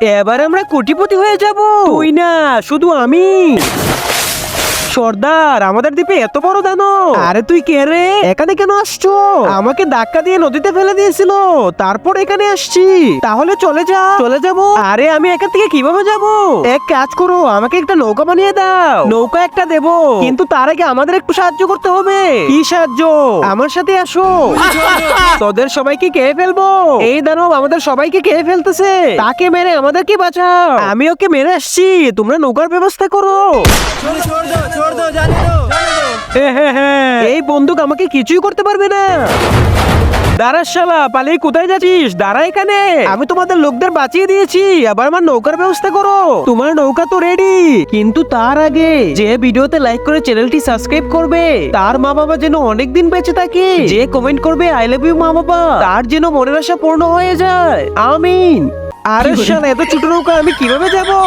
এবার আমরা কোটিপতি হয়ে যাব। তুই না, শুধু আমি। সর্দার, আমাদের দ্বীপে এত বড় দানব। আরে তুই কে রে? এখানে কেন আসছো? আমাকে ধাক্কা দিয়ে নদীতে ফেলে দিয়েছিল, তারপর এখানে আসছি। তাহলে চলে যা। চলে যাব? আরে আমি এখান থেকে কিভাবে যাব? এক কাজ করো, আমাকে একটা নৌকা বানিয়ে দাও। নৌকা একটা দেবো, কিন্তু তার আগে আমাদের একটু সাহায্য করতে হবে। কি সাহায্য? আমার সাথে আসো। তোদের সবাইকে খেয়ে ফেলবো। এই দানব আমাদের সবাইকে খেয়ে ফেলতেছে, তাকে মেরে আমাদেরকে বাঁচাও। আমি ওকে মেরে আসছি, তোমরা নৌকার ব্যবস্থা করো। এই বন্দুক আমাকে কিছুই করতে পারবে না। দাঁড়া শালা, পালিয়ে কোথায় যাচ্ছিস? দাঁড়া এখানে, আমি তোমাদের লোকদের বাঁচিয়ে দিয়েছি, আবার আমার নৌকার ব্যবস্থা করো। তোমার নৌকা তো রেডি, কিন্তু তার আগে যে ভিডিওতে লাইক করে চ্যানেলটি সাবস্ক্রাইব করবে, তার মা বাবা যেন অনেকদিন বেঁচে থাকে। যে কমেন্ট করবে আই লাভ ইউ মা বাবা, তার যেন মনের আশা পূর্ণ হয়ে যায়। আমিন। আরে শালা, এত ছোট নৌকা আমি কিভাবে যাবো?